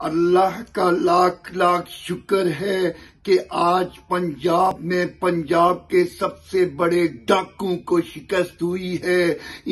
اللہ کا لاکھ لاکھ شکر ہے کہ آج پنجاب میں پنجاب کے سب سے بڑے ڈاکوں کو شکست ہوئی ہے۔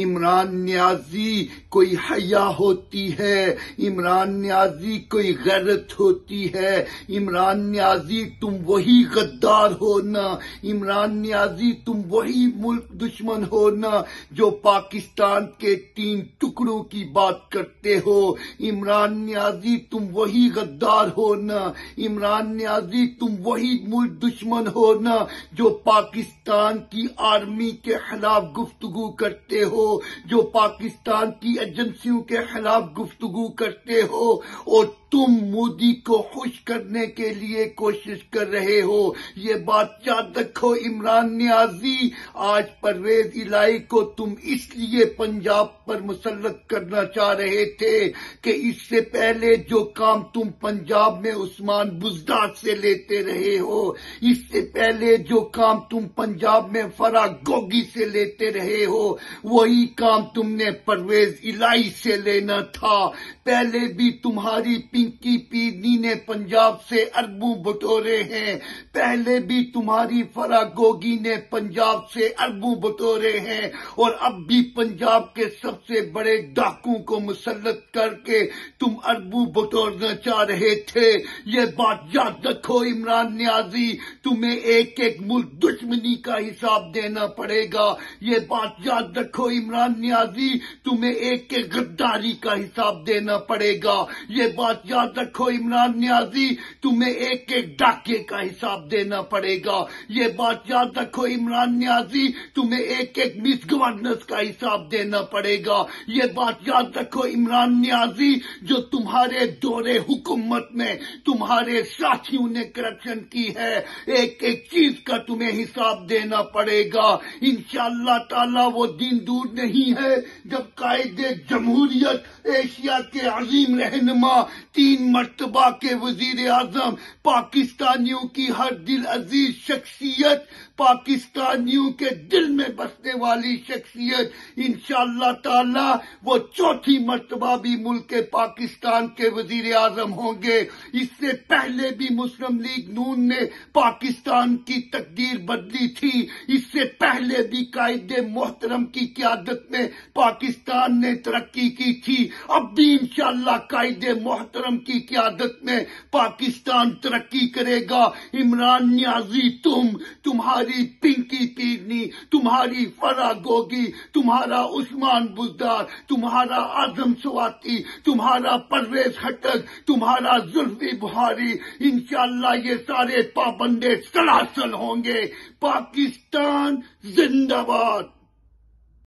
عمران نیازی کوئی حیا ہوتی ہے، عمران نیازی کوئی غیرت ہوتی ہے، عمران نیازی تم وہی غدار ہو نا، عمران نیازی تم وہی ملک دشمن ہو نا جو پاکستان کے 3 ٹکڑوں کی بات کرتے ہو، عمران نیازی تم وہی غدار ہو نا، عمران نیازی تم وہی ملک دشمن ہو نا جو پاکستان کی آرمی کے خلاف گفتگو کرتے ہو، جو پاکستان کی ایجنسیوں کے خلاف گفتگو کرتے ہو، اور تم مودی کو خوش کرنے کے لیے کوشش کر رہے ہو۔ یہ بات یاد رکھو عمران نیازی، آج پرویز الہی کو تم اس لیے پنجاب پر مسلط کرنا چاہ رہے تھے کہ اس سے پہلے جو کام تم پنجاب میں عثمان بزدار سے لیتے رہے ہو، اس سے پہلے جو کام تم پنجاب میں فرح گوگی سے لیتے رہے ہو، وہی کام تم نے پرویز الہی سے لینا تھا۔ پہلے بھی تمہاری پنکی پیرنی نے پنجاب سے اربوں بٹورے ہیں، پہلے بھی تمہاری فرح گوگی نے پنجاب سے اربوں بٹورے ہیں، اور اب بھی پنجاب کے سب سے بڑے ڈاکوں کو مسلط کر کے تم اربوں بٹورنا چاہ رہے تھے۔ یہ بات یاد رکھو عمران نیازی، تمہیں ایک ایک ملک دشمنی کا حساب دینا پڑے گا۔ یہ بات یاد رکھو عمران نیازی، تمہیں ایک ایک غداری کا حساب دینا پڑے گا۔ یہ بات یاد رکھو عمران نیازی، تمہیں ایک ایک ڈاکے کا حساب دینا پڑے گا۔ یہ بات یاد رکھو عمران نیازی، تمہیں ایک ایک مس گورننس کا حساب دینا پڑے گا۔ یہ بات یاد رکھو عمران نیازی، جو تمہارے دور حکومت میں تمہارے ساتھیوں نے کرپشن کی ہے، ایک ایک چیز کا تمہیں حساب دینا پڑے گا۔ انشاءاللہ تعالی وہ دن دور نہیں ہے جب قائد جمہوریت، ایشیا کے عظیم رہنما، 3 مرتبہ کے وزیر اعظم، پاکستانیوں کی ہر دل عزیز شخصیت، پاکستانیوں کے دل میں بسنے والی شخصیت، انشاءاللہ تعالی وہ 4تھی مرتبہ بھی ملک پاکستان کے وزیر اعظم ہوں گے۔ اس سے پہلے بھی مسلم لیگ نون نے پاکستان کی تقدیر بدلی تھی، اس سے پہلے بھی قائد محترم کی قیادت میں پاکستان نے ترقی کی تھی، اب بھی انشاءاللہ قائد محترم کی قیادت میں پاکستان ترقی کرے گا۔ عمران نیازی، تمہاری پنکی پیرنی، تمہاری فرح گوگی، تمہارا عثمان بزدار، تمہارا اعظم سواتی، تمہارا پرویز خٹک، تمہارا زلفی بخاری، انشاءاللہ یہ سارے پابندے سلاسل ہوں گے۔ پاکستان زندہ باد۔